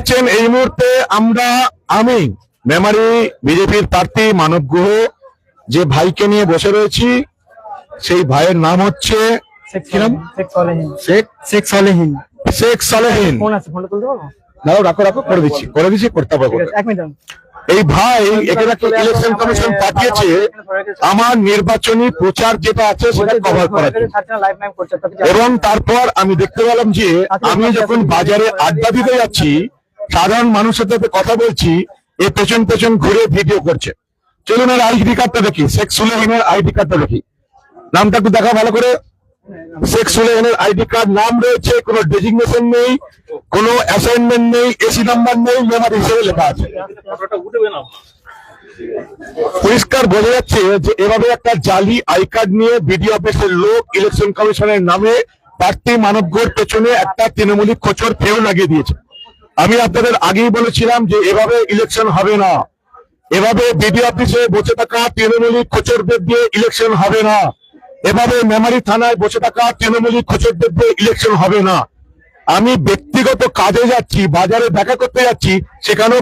পাচ্ছেন এই মুহূর্তে আমি মেমারি বিজেপির প্রার্থী মানব গুহ যে ভাইকে নিয়ে বসে রয়েছি, সেই ভাইয়ের নাম হচ্ছে শেখ সালেহীন। দাঁড়াও, রাখো, করে দিচ্ছি করতে পারবো। এই ভাই এখানে একটা ইলেকশন কমিশন পাঠিয়েছে আমার নির্বাচনী প্রচার যেটা আছে সেটা কভার করার জন্য। এবং তারপর আমি দেখতে পেলাম যে আমি যখন বাজারে আড্ডা দিতে যাচ্ছি, সাধারণ মানুষের সাথে কথা বলছি, এ পেছন পেছন ঘুরে ভিডিও করছে। চলুন এর আইডি কার্ডটা দেখি, শেখ সুলেহিনের আইডি কার্ডটা দেখি। নামটা একটু দেখা ভালো করে। শেখ সুলেহিনের আইডি কার্ড, নাম রয়েছে, কোনো ডেজিগনেশন নেই, কোনো অ্যাসাইনমেন্ট নেই, এসি নাম্বার নেই, মেমারি হিসেবে লেখা আছে। পরিষ্কার বোঝা যাচ্ছে যে এভাবে একটা জালি আই কার্ড নিয়ে বিডিও অফিসের লোক ইলেকশন কমিশনের নামে প্রার্থী মানব গুহর পেছনে একটা তৃণমূলী খোঁচর ফেউ লাগিয়ে দিয়েছে। আমি আপনাদের আগেই বলেছিলাম যে এভাবে ইলেকশন হবে না, এভাবে বিডিও অফিসে বসে থাকা তৃণমূলী খোঁচরদের দিয়ে ইলেকশন হবে না, এভাবে মেমারি থানায় বসে থাকা তৃণমূলী খোঁচরদের দিয়ে ইলেকশন হবে না। আমি ব্যক্তিগত কাজে যাচ্ছি, বাজারে দেখা করতে যাচ্ছি, সেখানেও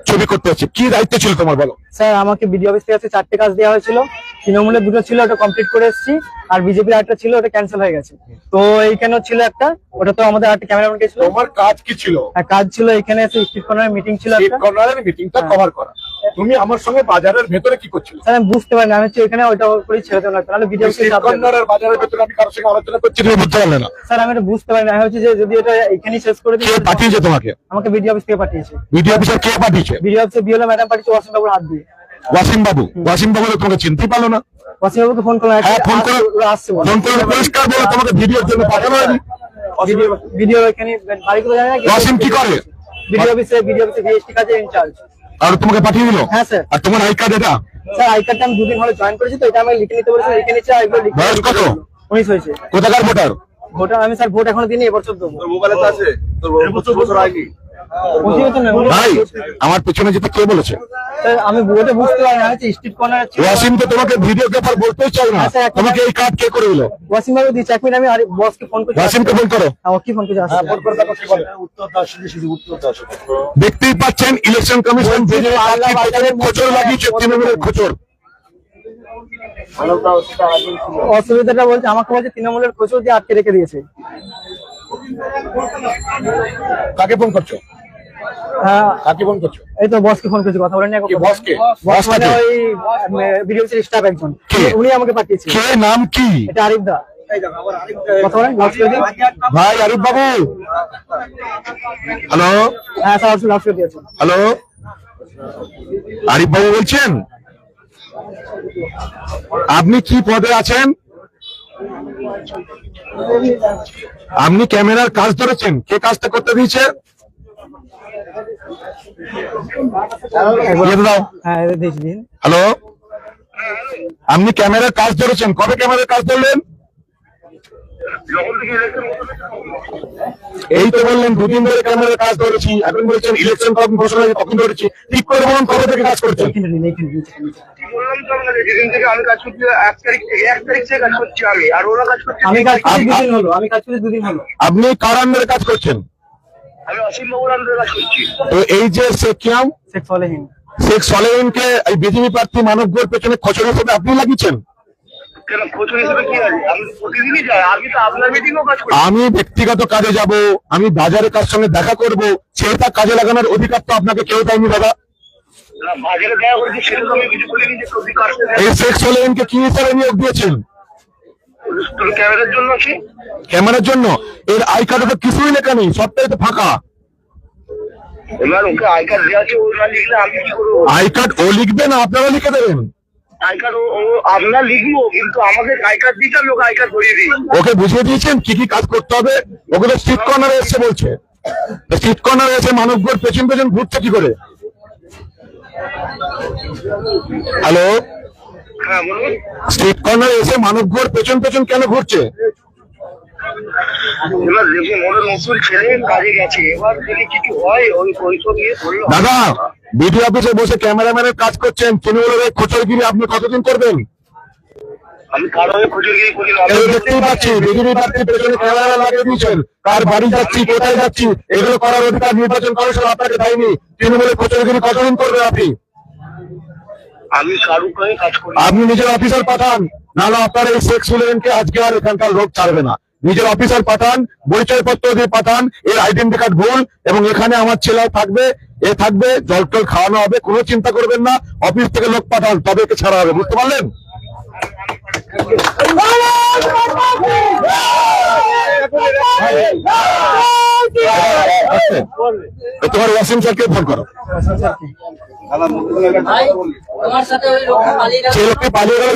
ছবি করতে যাচ্ছি। কি দায়িত্ব ছিল তোমার বলো? স্যার, আমাকে বিডিও অফিস থেকে 4টে কাজ দেওয়া হয়েছিল। তৃণমূলের 2টো ছিল, ওটা কমপ্লিট করে এসেছি, আর বিজেপির 8টা ছিল, ওটা ক্যান্সেল হয়ে গেছে। তো এইখানেও ছিল একটা, ওটা তো আমাদের 8টা ক্যামেরাম্যান গেছিল। তোমার কাজ কি ছিল? কাজ ছিল এখানে এসে স্ট্রিট কর্নারের মিটিং ছিল, স্ট্রিট কর্নারের মিটিংটা কভার করা। তুমি আমার সঙ্গে বাজারের ভেতরে কি করছিলে? স্যার, আমি বুঝতে পারিনি, আমি হচ্ছে এখানে ওইটা করেই ছেড়ে দেবো না, তাহলে বিডিও অফিসে স্ট্রিট কর্নারের বাজারের ভেতরে আমি কারোর সঙ্গে আলোচনা করছি, তুমি বুঝতে পারলে না? স্যার, আমি এটা বুঝতে পারিনি, আমি হচ্ছে যে যদি এটা এখানেই শেষ করে দিই। কে পাঠিয়েছে তোমাকে? আমাকে বিডিও অফিস থেকে পাঠিয়েছে। বিডিও অফিসার কে পাঠিয়েছে? বিডিও অফিসে বিএলও ম্যাডাম পাঠিয়েছে, ওয়াসিম বাবুর হাত দিয়ে। ওয়াসিম বাবু তোমাকে চিনতে পারলো না? ওয়াসিম বাবুকে ফোন করলাম, ফোন করে পরিষ্কার বলো তোমাকে ভিডিওর জন্য পাঠানো হয়নি। ভিডিও এখানে বাড়ি করে জানি না। ওয়াসিম কি করে? বিডিও অফিসে ভিএসটি কাজে ইনচার্জ। আর তোমাকে পাঠিয়ে দিল? হ্যাঁ স্যার। আর তোমার আই কার্ড এটা? স্যার, আই কার্ডটা আমি 2 দিন হলো জয়েন করেছি, তো এটা আমি লিখে নিতে বলেছি, লিখে নিচ্ছি। আর এগুলো লিখে। বয়স কত? 19 হয়েছে। কোথাকার ভোটার? ভোটার আমি স্যার, ভোট এখনো দিইনি, এবছর দেবো। তোর মোবাইলে তো আছে, তোর বছর আগে। ভাই, আমার পেছনে যেতে কে বলেছে? স্যার, আমি ভোটে বুঝতে পারি না, হচ্ছে স্ট্রিট কর্নার ছিল। ওয়াসিম তো তোমাকে ভিডিওগ্রাফার বলতেই চাই না, তোমাকে এই কার্ড কে করে দিল? ওয়াসিম বাবু দিচ্ছে, 1 মিনিট আমি আর বসকে ফোন করছি। ওয়াসিমকে ফোন করো। ও কি ফোন করছে? ফোন করে দেখো কি বলে। উত্তর দাও, শুধু উত্তর দাও। দেখতেই পাচ্ছেন ইলেকশন কমিশন খোঁচর লাগিয়েছে, তৃণমূলের খোঁচর। অসুবিধাটা বলছে, আমাকে বলছে তৃণমূলের খোঁচর দিয়ে আটকে রেখে দিয়েছে। কাকে ফোন করছো? কাকে ফোন করছো? এই তো বসকে ফোন করছি, কথা বলেন না। বসকে? বস মানে ওই ভিডিও অফিসের স্টাফ একজন, উনি আমাকে পাঠিয়েছে। কে নাম কি? এটা আরিফ দা। কথা বলেন ভাই, আরিফ বাবু। হ্যালো। হ্যাঁ স্যার, লাভ করে দিয়েছেন। হ্যালো, আরিফ বাবু বলছেন? আপনি কি পদে আছেন? আপনি ক্যামেরার কাজ ধরেছেন, কে কাজটা করতে দিয়েছে? হ্যালো, আপনি ক্যামেরার কাজ ধরেছেন, কবে ক্যামেরার কাজ ধরলেন? এই তো বললেন 2 দিন ধরে ক্যামেরার কাজ ধরেছি, এখন বলছেন ইলেকশন কখন ঘোষণা হয়েছে তখন ধরেছি। ঠিক করে বলুন কবে থেকে কাজ করছেন? আমি কাজ করছি 1 তারিখ থেকে, 1 তারিখ থেকে কাজ করছি আমি, আর ওরা কাজ করছে। আমি কাজ করছি 2 দিন হলো, আমি কাজ করছি 2 দিন হলো। আপনি কার আন্ডারে কাজ করছেন? আমি অসীম বাবুর আন্ডারে কাজ করছি। তো এই যে শেখ সালেহীনকে এই বিজেপি প্রার্থী মানব গুহর পেছনে খোঁচর হিসেবে আপনি লাগিয়েছেন? কেন খোঁচর হিসেবে কি আছে? আমি প্রতিদিনই যাই, আমি তো আপনার মিটিংও কাজ করি। আমি ব্যক্তিগত কাজে যাব, আমি বাজারে কার সঙ্গে দেখা করব, সেটা কাজে লাগানোর অধিকার তো আপনাকে কেউ দেয়নি দাদা। বাজারে দেখা করেছি, সেটা তো আমি কিছু বলিনি যে প্রতি কাজে। এই শেখ সালেহীনকে কি হিসাবে নিয়োগ দিয়েছেন? ক্যামেরার জন্য কি? ক্যামেরার জন্য? এর আই কার্ডে তো কিছুই লেখা নেই, সবটাই তো ফাঁকা। এবার ওকে আই কার্ড দেওয়া আছে, ও না লিখলে আমি কি করবো? আই কার্ড ও লিখবে না, আপনারা লিখে দেবেন? আই কার্ড ও আমরা লিখবো, কিন্তু আমাকে আই কার্ড দিতে আমি ওকে আই কার্ড ধরিয়ে দিই। ওকে বুঝিয়ে দিয়েছেন কি কি কাজ করতে হবে? ওকে তো স্ট্রিট কর্নারে এসে বলছে, স্ট্রিট কর্নারে এসে মানব গুহর পেছন পেছন ঘুরছে কি করে? হ্যালো, হ্যাঁ বলুন। স্ট্রিট কর্নারে এসে মানব গুহর পেছন পেছন কেন ঘুরছে? এবার দেখুন, ওরা নতুন ছেলে কাজে গেছে, এবার যদি কিছু হয় ওই সব নিয়ে বললো। দাদা, বিডিও অফিসে বসে ক্যামেরাম্যানের কাজ করছেন, তৃণমূলের খোঁচরগিরি আপনি কতদিন করবেন? আমি কারো খুচুরগিরি করি না। এই দেখতেই পাচ্ছি বিজেপি প্রার্থীর পেছনে ক্যামেরা লাগিয়ে দিয়েছেন, কার বাড়ি যাচ্ছি কোথায় যাচ্ছি এগুলো করার অধিকার নির্বাচন কমিশন আপনাকে দেয়নি। তৃণমূলের প্রচারগিরি কতদিন করবে আপনি? আমি শাহরুখ খানের কাজ করি। আপনি নিজের অফিসার পাঠান, নাহলে আপনার এই শেখ সুলেমানকে আজকে আর এখানকার লোক ছাড়বে না। নিজের অফিসার পাঠান, পরিচয় পত্র দিয়ে পাঠান, এর আইডেন্টি কার্ড ভুল, এবং এখানে আমার ছেলে থাকবে, এ থাকবে, জল টল খাওয়ানো হবে, কোনো চিন্তা করবেন না। অফিস থেকে লোক পাঠান, তবে একে ছাড়া হবে, বুঝতে পারলেন? তোমার ওয়াসিম স্যারকে ফোন করো। সেই লোকটি পালিয়ে গেল,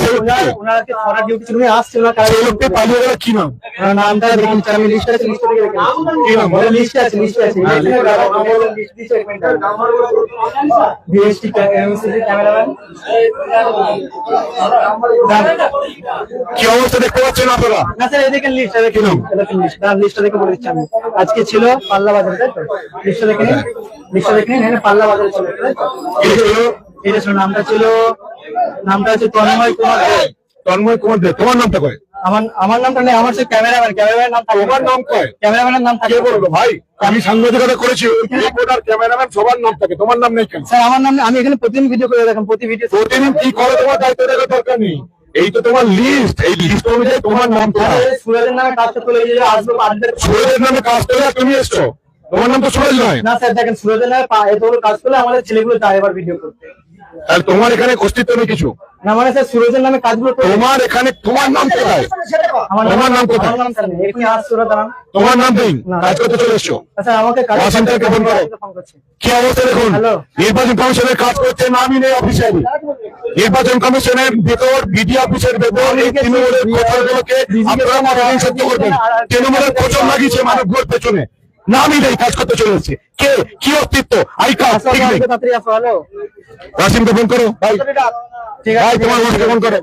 সেই লোকটি পালিয়ে গেল, কি নাম? নামটা দেখুন, আমি লিস্ট আছে, লিস্ট থেকে দেখুন কি নাম? লিস্ট আছে, লিস্ট আছে বিএসটি এমসিসি ক্যামেরাম্যান। কি অবস্থা দেখতে পাচ্ছেন আপনারা? না স্যার, এই দেখেন লিস্ট, দেখুন লিস্ট, লিস্টটা দেখে বলে দিচ্ছি আমি। আজকে ছিল পাল্লা বাজারে, তাই তো? লিস্টটা দেখে নিন, লিস্টটা দেখে নিন, এখানে পাল্লা বাজারে ছিল, তাই তো? এটা ছিল, নামটা হচ্ছে তন্ময় কুমার দে। তন্ময় কুমার দে। তোমার নামটা কয়? আমার নামটা নেই, আমার হচ্ছে ক্যামেরাম্যানের নাম থাকে। তোমার নাম কয়? ক্যামেরাম্যানের নাম থাকে। কে বলবো ভাই? আমি সাংবাদিকতা করেছি, রিপোর্টার, ক্যামেরাম্যান সবার নাম থাকে, তোমার নাম নেই কেন? স্যার আমার নাম, আমি এখানে প্রতিদিন ভিডিও করে দেখেন, প্রতি ভিডিও প্রতিদিন কি করে তোমার দায়িত্ব দেওয়ার দরকার নেই। এই তো তোমার লিস্ট, এই লিস্ট অনুযায়ী তোমার নাম কোথায়? সুরাজের নামে কাজ করতে হলে আসবো সুরেশের নামে কাজ করে আর তুমি এসছো, তোমার নাম তো সুরেশ নয়। না স্যার, দেখেন সুরাজের নামে এত বড় কাজ করলে আমাদের ছেলেগুলো যায় এবার ভিডিও করতে। আর তোমার এখানে অস্তিত্ব নেই কিছু। না মানে স্যার, সুরাজের নামে কাজগুলো তোমার এখানে তোমার নাম কোথায়? তোমার নাম কোথায়? আমার নাম স্যার নেই, এখনই আজ সুরাজ দাঁড়ান। তোমার নাম নেই, কাজ করতে চলে এসছো। আচ্ছা আমাকে ওয়াসিম স্যারকে ফোন করো। কি অবস্থা দেখুন, নির্বাচন কমিশনের কাজ করছে, নামই নেই অফিসিয়ালি। নির্বাচন কমিশনের ভেতর, বিডি অফিসের ভেতর এই তৃণমূলের প্রচারগুলোকে আপনারা মানবিক সত্য করবেন। তৃণমূলের প্রচার লাগিয়েছে মানবগুলোর পেছনে, নামই নেই, কাজ করতে চলে এসছে। কে, কি অস্তিত্ব, আই কাজ ঠিক নেই। ওয়াসিমকে ফোন করো ভাই, ঠিক ভাই আছে, তোমার বসকে ফোন করো,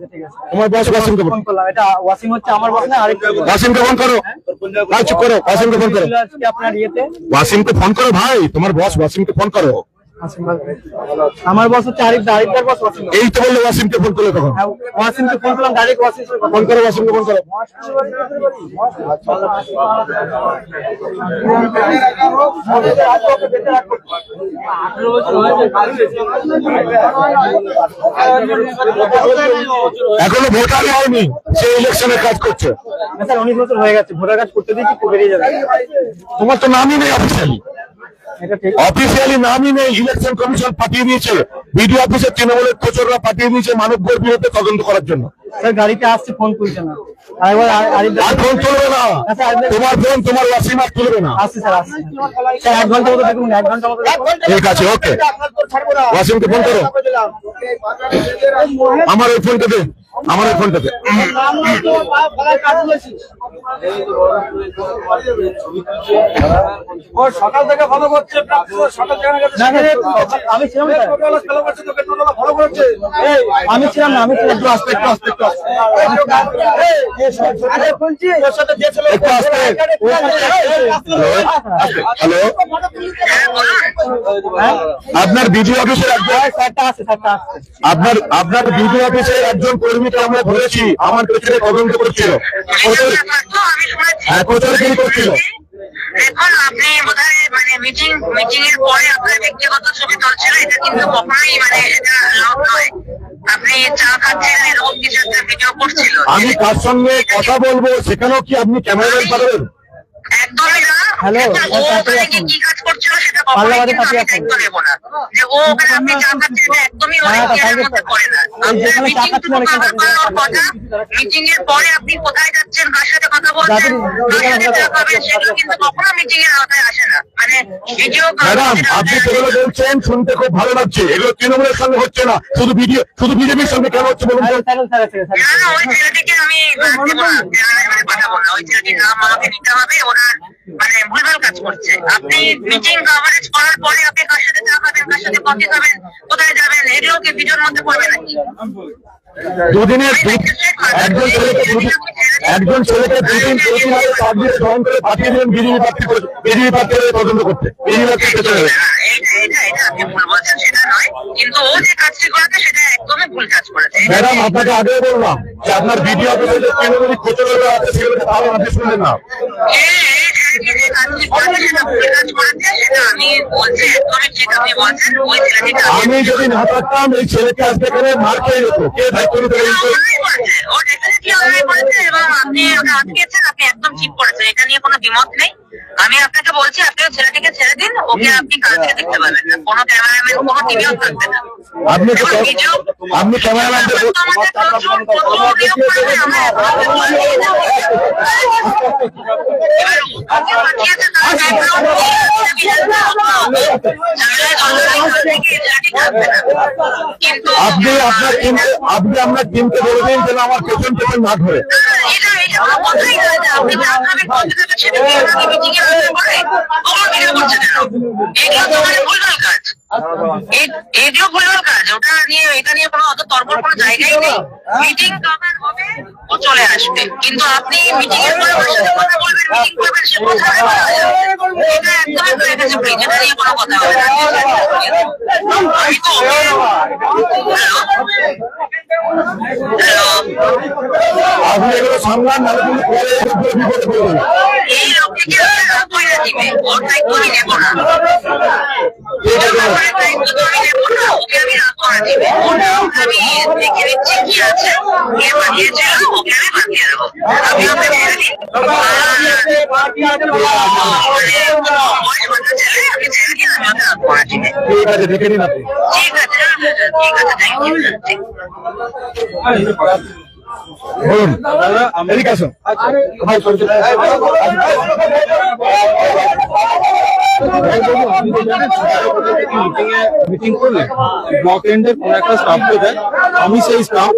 তোমার বস ওয়াসিমকে ফোন ফোন করলাম। এটা ওয়াসিম হচ্ছে আমার বস না, আরেকটা বস। ওয়াসিমকে ফোন করো ভাই, চুপ করো, ওয়াসিমকে ফোন করো, আজকে আপনার ইয়েতে ওয়াসিমকে ফোন করো ভাই, তোমার বস ওয়াসিমকে ফোন করো। আমার বস হচ্ছে আরেকটার বস ওয়াসিম। এই তো বললো ওয়াসিমকে ফোন করলে তখন। হ্যাঁ, ওয়াসিমকে ফোন করলাম, ডাইরেক্ট ওয়াসিম ফোন করো, ওয়াসিমকে ফোন করো। এখনো ভোটার হয়নি, সে ইলেকশনের কাজ করছে। স্যার 19 বছর হয়ে গেছে, ভোটার কার্ড করতে দিয়েছি, বেরিয়ে যাবে। তোমার তো নামই নেই অফিসিয়ালি, এটা ঠিক। অফিসিয়ালি নামই নেই। ইলেকশন কমিশন পাঠিয়ে দিয়েছে, বিডিও অফিসে তৃণমূলের প্রচাররা পাঠিয়ে দিয়েছে মানবগড় বিরুদ্ধে তদন্ত করার জন্য। স্যার গাড়িতে আসছে, ফোন তুলছে না। আরেকবার আর ফোন তুলবে না, তোমার ফোন তোমার ওয়াসিম আর তুলবে না। আসছে স্যার, আসছে স্যার, 1 ঘন্টা মতো দেখুন, 1 ঘন্টা মতো দেখুন। ঠিক আছে, ওকে, ওয়াসিমকে ফোন করো। আমার ওই ফোনটা দে, আমার ওই ফোনটা দে। সকাল থেকে ফলো করছে, সকাল থেকে আমি ছিলাম না, ফলো করছে। আমি ছিলাম না, আমি একটু আসতে, একটু আসতে, একটু আসতে। একটু আসতে। হ্যালো, আপনার বিডিও অফিসের একজন, স্যারটা আসছে, স্যারটা আসছে। আপনার বিডিও অফিসের একজন কর্মীকে আমরা ধরেছি, আমার পেছনে তদন্ত করছিল, প্রচারগিরি করছিল। দেখুন আপনি বোধহয় মানে মিটিং এর পরে আপনার ব্যক্তিগত ছবি তুলছিল, এটা কিন্তু কখনোই মানে এটা লাভ নয়। আপনি চা খাচ্ছিলেন, এরকম কিছু একটা ভিডিও করছিল। আমি কার সঙ্গে কথা বলবো সেখানেও কি আপনি ক্যামেরাম্যান পাঠাবেন? একদমই না। হ্যালো, ও ওখানে কি কাজ করছিল সেটা কখনোই কিন্তু আমি দায়িত্ব নেবো না। যে ও ওখানে আপনি চা খাচ্ছিলেন, একদমই এর মধ্যে পড়ে না। আপনার মিটিং টুকু কভার করার কথা, মিটিং এর পরে আপনি কোথায় যাচ্ছেন, কার সাথে কথা বলছেন, কার সাথে চা খাবেন, সেগুলো কিন্তু কখনো মিটিং এর আওতায় আসে না। মানে ভিডিও ম্যাডাম, আপনি যেগুলো বলছেন শুনতে খুব ভালো লাগছে, এগুলো তৃণমূলের সঙ্গে হচ্ছে না, শুধু বিজেপির সঙ্গে কেন হচ্ছে বলুন তো? স্যার, স্যার আছে, স্যার। না, ওই ছেলেটিকে আমি দেবো না, মানে পাঠাবো না। ওই ছেলেটির নাম আমাকে নিতে হবে, ওনার মানে ভুলভাল কাজ করছে। আপনি মিটিং কভারেজ করার পরে আপনি কার সাথে চা খাবেন, কার সাথে কফি খাবেন, কোথায় যাবেন, এগুলো কি ভিডিওর মধ্যে পড়বে নাকি? দুদিনের একজন ছেলেকে দুদিন আগে সার্ভিস গ্রহণ করে পাঠিয়ে দিলেন বিজেপি প্রার্থী তদন্ত করতে, বিজেপি প্রার্থীর পেছনে। এটা আপনি ভুল বলছেন, সেটা নয়, কিন্তু ও যে কাজটি করেছে সেটা একদমই ভুল কাজ করেছে। ম্যাডাম, আপনাকে আগেও বললাম যে আপনার ভিডিও অফিসে যে তৃণমূলী খোঁচরগুলো আছে সেগুলো তাহলে আপনি শুনলেন না। আমি যদি না থাকতাম এই ছেলেকে আজকে এখানে মার খেয়ে যেত, কে দায়িত্ব নিতে? আপনি ওটা আটকেছেন, আপনি একদম ঠিক করেছেন, এটা নিয়ে কোনো দ্বিমত নেই। আমি আপনাকে বলছি, আপনি ছেলেটিকে ছেড়ে দিন, ওকে আপনি কালকে দেখতে পাবেন না, কোনো ক্যামেরাম্যান কোনো টিভিও থাকবে না। আপনি ক্যামেরাম্যান আপনি আপনার টিমকে বলে দিন যেন আমার পেছন না ধরে। এটিও ভুল কাজ, ওটা নিয়ে এটা নিয়ে কোনো অত তর্ক কোনো জায়গায় নেই। মিটিং কভার হবে, ও চলে আসবে, কিন্তু আপনি মিটিং এর পরে ওর সাথে কথা বলবেন, মিটিং করবেন, সে কোথায় এটা একদমই হয়ে গেছে, এটা নিয়ে কোনো কথা হবে না। আপনি এগুলো সামলান, না এই লোকটিকে দিবে, ওর দায়িত্ব আমি নেবো না, ওকে আমি রাগ করে দিবে, আমি দেখে নিচ্ছি কি আছে, কে বানিয়েছে ওকে আমি বানিয়ে দেবো। আমি ওকে ছেড়ে দিই, ছেলে আমি ছেড়ে দিই, আমি ওকে রাগ করে দিবে। ঠিক আছে, দেখে নিন আপনি। ঠিক আছে, ঠিক আছে, থ্যাংক ইউ। বলুন, এদিকে আসুন। মিটিং করলে ব্লক এন্ডের কোন একটা স্টাফকে দেয়, আমি সেই স্টাফ,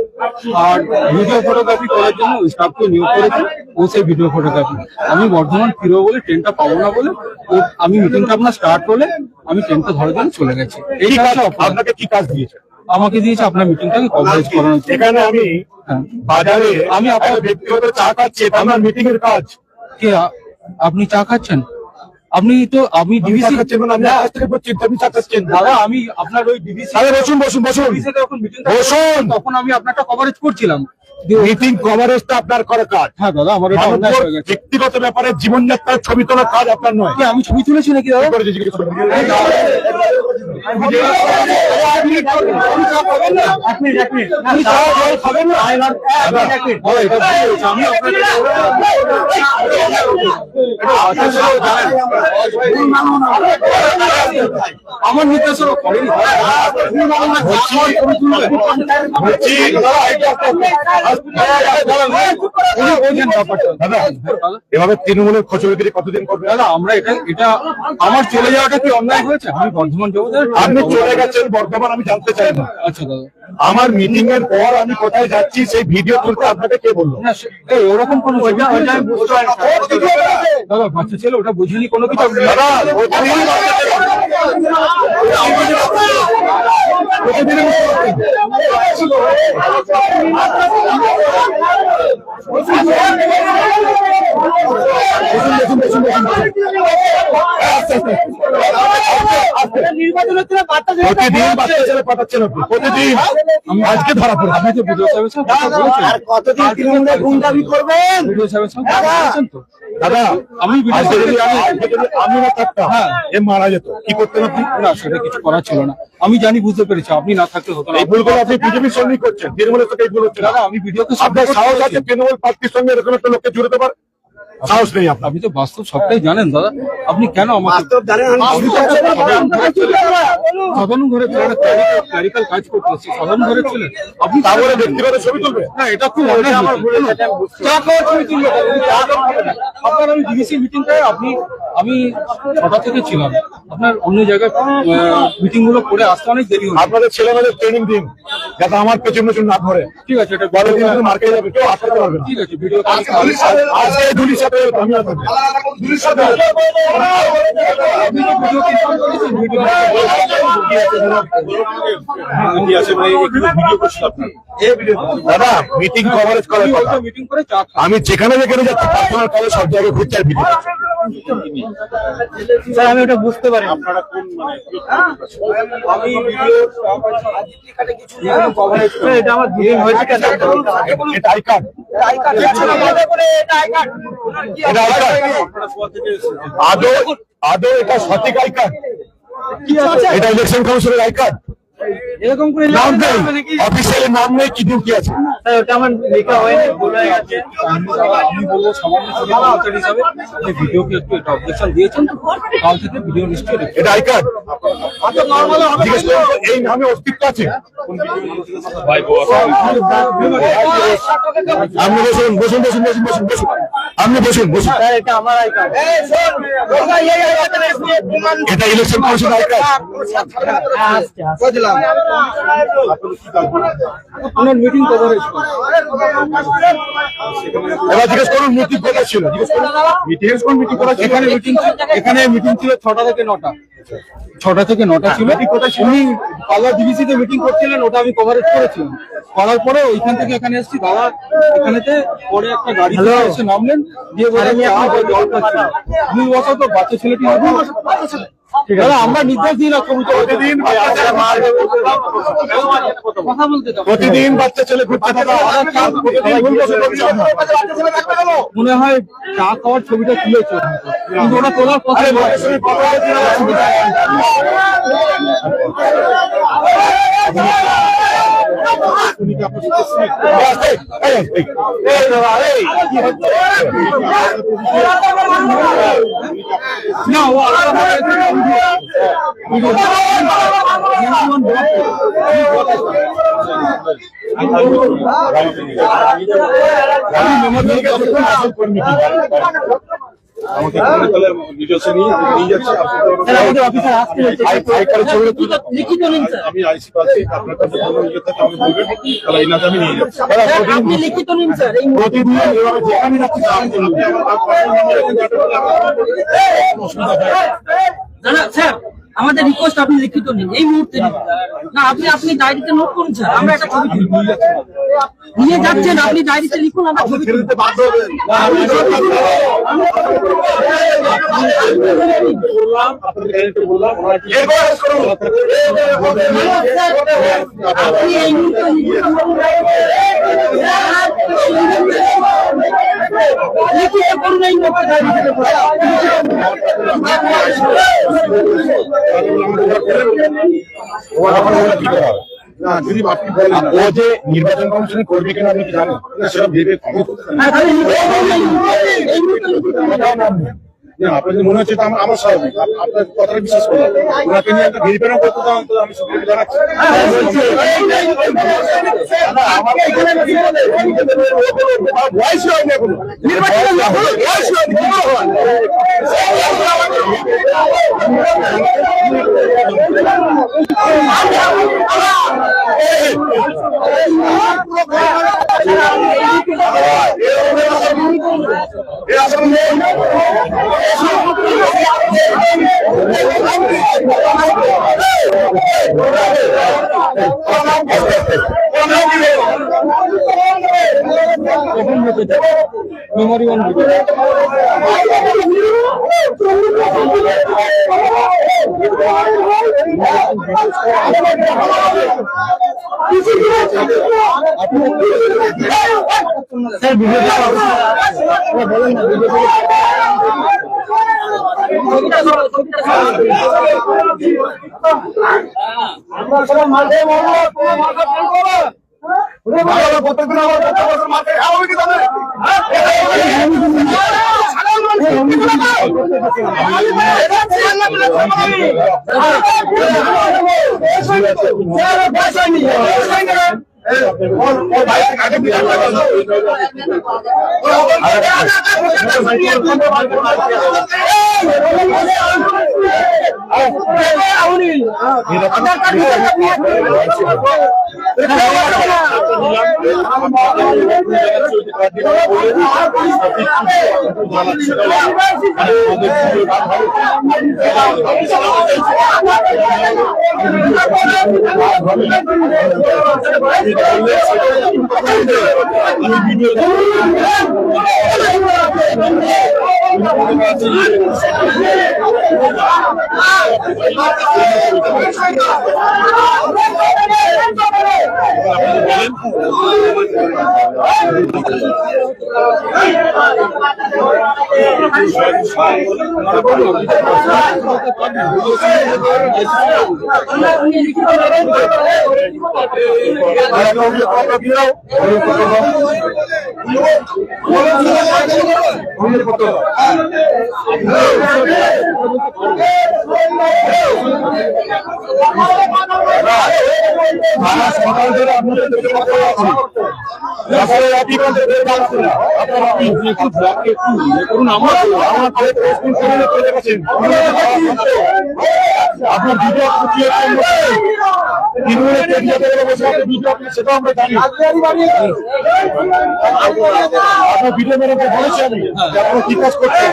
আর ভিডিও ফটোগ্রাফি করার জন্য ওই স্টাফকে নিয়োগ করেছি, ও সেই ভিডিও ফটোগ্রাফি। আমি বর্ধমান ফিরবো বলে ট্রেনটা পাবো না বলে আমি মিটিংটা আপনার স্টার্ট হলে আমি ট্রেনটা ধরার জন্য চলে গেছি। এই কাজটা আপনাকে কি কাজ দিয়েছে? আমাকে দিয়েছে আপনার মিটিংটাকে কভারেজ করানোর জন্য। এখানে আমি বাজারে আমি আপনার ব্যক্তিগত চা খাচ্ছি, আমার মিটিং এর কাজ। কে আপনি চা খাচ্ছেন? আপনি তো আমি ডিভিসি খাচ্ছেন, আমি আজ থেকে বলছি আপনি চা খাচ্ছেন। দাদা, আমি আপনার ওই ডিভিসি বসুন বসুন বসুন যখন মিটিং বসুন, তখন আমি আপনারটা কভারেজ করছিলাম। মিটিং কভারেজটা আপনার করা কাজ। হ্যাঁ দাদা, আমার এটা অন্যায় হয়ে গেছে। ব্যক্তিগত ব্যাপারে জীবনযাত্রার ছবি তোলার কাজ আপনার নয়। আমি ছবি তুলেছি নাকি দাদা? করে জিজ্ঞেস করুন। আমার নির্দেশন করেনি। এভাবে তৃণমূলের খোঁচরগিরি কতদিন করবে? দাদা, আমরা এটা আমার চলে যাওয়াটা কি অন্যায় হয়েছে? আমি বর্ধমান যাবো। আপনি চলে গেছেন বর্ধমান, আমি জানতে চাই না। আচ্ছা দাদা, আমার মিটিং এর পর আমি কোথায় যাচ্ছি সেই ভিডিও তুলতে আপনাকে কে বললো? ওরকম কোনো দাদা, বাচ্চা ছেলে ওটা বুঝিনি কোনো কিছু। দাদা, প্রতিদিন বাচ্চা ছেলে পাঠাচ্ছেন আপনি, প্রতিদিন। আজকে ধরা পড়ে আপনি তো ভিডিও সাহেবের সঙ্গে কথা বলেছেন। কতদিন তৃণমূলের গুন্ডামি করবেন? ভিডিও সাহেবের সঙ্গে কথা বলেছেন তো? দাদা, আমি আজকে যদি আমি না থাকতাম, এ মারা যেত, কি করতেন আপনি? না, সেটা কিছু করার ছিল না। আমি জানি, বুঝতে পেরেছি, আপনি না থাকলে হতো না। এই ভুলগুলো আপনি বিজেপির সঙ্গে করছেন, তৃণমূলের সাথে এই ভুল হচ্ছে। দাদা, আমি ভিডিওকে আপনার সাহস আছে তৃণমূল প্রার্থীর সঙ্গে এরকম একটা লোককে জুড়তে পারে? সাহস নেই আপনার। আপনি তো বাস্তব সবটাই জানেন দাদা, আপনি কেন আমাকে সাধারণ ঘরে ক্লারিক্যাল কাজ করতে হচ্ছে, সাধারণ ঘরের ছেলে আপনি তারপরে ব্যক্তিগত ছবি তুলবে? না, এটা খুব অন্যায় হচ্ছে। চা খাওয়ার ছবি তুলবে? আপনার আমি ডিভিসি মিটিংটায় আমি 6টা থেকে ছিলাম, আপনার অন্য জায়গায় মিটিং গুলো করে আসতে অনেক দেরি হচ্ছে। আপনাদের ছেলেমেয়েদের ট্রেনিং দিন যাতে আমার পেছন পেছন না ধরে। ঠিক আছে, এটা বড় দিন মার্কে যাবে, কেউ আটকাতে পারবে না। ঠিক আছে, ভিডিও আজকে সাথে আমি আপনার দাদা মিটিং কভারেজ করার কথা। মিটিং করে চা আমি যেখানে যেখানে যাচ্ছি পার্সোনাল কলে সব জায়গায় ঘুরতে আর ভিডিও স্যার আমি ওটা বুঝতে পারি আপনারা কোন আমি ভিডিও কভারেজ স্যার, এটা আমার ভিডিও হয়েছে কেন এটা আই কার্ড এটা আই কার্ড আদৌ আদৌ এটা সঠিক আই কার্ড কি আছে এটা ইলেকশন কমিশনের আই কার্ড এরকম করে নাম নেই অফিসিয়ালি নাম নেই কি ডিউটি আছে স্যার ওটা আমার লেখা হয়নি ভুল হয়ে গেছে আমি বলবো সামান্য কর্মচারী হিসাবে আপনি ভিডিওকে একটু একটা অবজেকশন দিয়েছেন, কাল থেকে ভিডিও নিশ্চয়ই রেখে এটা আই কার্ড জিজ্ঞেস করুন তো, এই নামে অস্তিত্ব আছে আপনি বসুন বসুন বসুন বসুন বসুন বসুন আপনি বসুন বসুন স্যার এটা আমার আই কার্ড এটা ইলেকশন কমিশনের আই কার্ড আপনার মিটিং কভারেজ এবার জিজ্ঞেস করুন মিটিং কোথায় ছিল জিজ্ঞেস করুন মিটিং কোথায় ছিল এখানে মিটিং ছিল 6টা থেকে 9টা 6টা থেকে 9টা ছিল। উনি পাল্লা ডিভিসিতে মিটিং করছিলেন, ওটা আমি কভারেজ করেছিলাম। করার পরে ওইখান থেকে এখানে এসেছি, দাদা এখানেতে পরে একটা গাড়ি এসে নামলেন, দিয়ে বললেন জল খাচ্ছি 2 বছর তো বাচ্চা ছেলেটি দাদা আমরা নির্দেশ দিই না প্রতিদিন কথা বলতে দাও। প্রতিদিন বাচ্চা ছেলে ঘুরতে থাকে মনে হয় চা খাওয়ার ছবিটা তুলেছে, কিন্তু ওটা তোলার কথা না, ও আলাদা আমাকে ডিটেলস নিয়ে যাচ্ছে আমাদের অফিসার আসতে লিখিত নিন স্যার আমি আইসি পাচ্ছি আপনার কাছে কোনো ইয়ে থাকে আমি বলবেন, তাহলে এই নাতে আমি নিয়ে যাচ্ছি। আপনি লিখিত নিন স্যার এই প্রতিদিন এভাবে যেখানে যাচ্ছি না না স্যার আমাদের রিকোয়েস্ট আপনি লিখিত নিন এই মুহূর্তে নিন। না আপনি আপনি ডায়েরিতে নোট করুন স্যার, আমরা একটা ছবি তুলি নিয়ে যাচ্ছেন, আপনি ডায়েরিতে লিখুন, আমরা ছবি তুলি। আপনি এই মুহূর্তে লিখিত করুন এই মুহূর্তে ডায়েরিতে। যদি আপনি বলেন ও যে নির্বাচন কমিশনে করবে কিনা আপনি কি জানেন সেটা ভেবে আপনার মনে হচ্ছে আমার স্বাভাবিক আপনার কথাটা বিশ্বাস করলাম, ওনাকে নিয়ে একটা ভেরিফাই করতে দাও তো আমি সুপ্রিম জানাচ্ছি বয়স হয়নি এখনো বয়স হয়নি মেমোরি ওয়ান স্যার ভিডিও বলেন না ভিডিও আমরা সবাই মাঠে মরবো, তোমার মাথা ফেল করো। প্রত্যেকদিন আমার মাঠে খাওয়াবে কি তাদের সকাল ধরে আপনাদের আপনার ভিডিও সেটা আমরা জানি। আপনার ভিডিও মেরে বলেছি আমি যে আপনারা কি কাজ করছেন।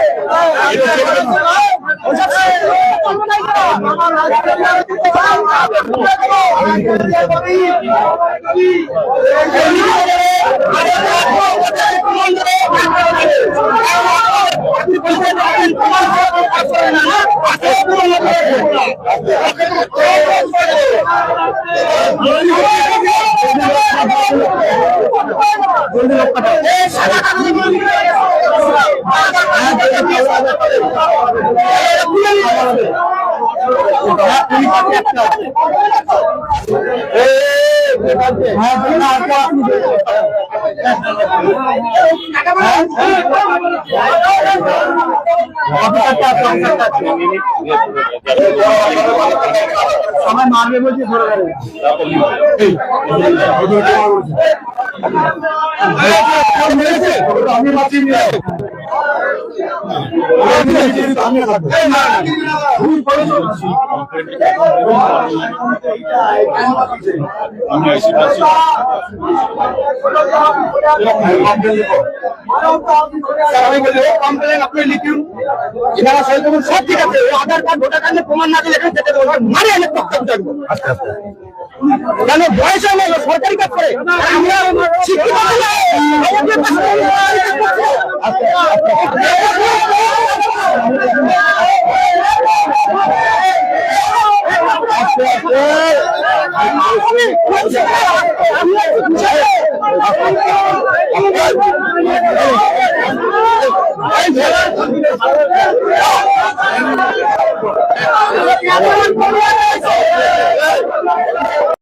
সবাই মারবে বলছি ধরে আমি মাছি নিয়ে আপনি লিখুন এনারা সব ঠিক আছে, আধার কার্ড ভোটার কার্ডে প্রমাণ না দিলে এখানে যেতে দেবো, মারে আমি বক্তব্য থাকবো। কেন বয়স হয় না, সরকারি কাজ করে আমরা শিক্ষিত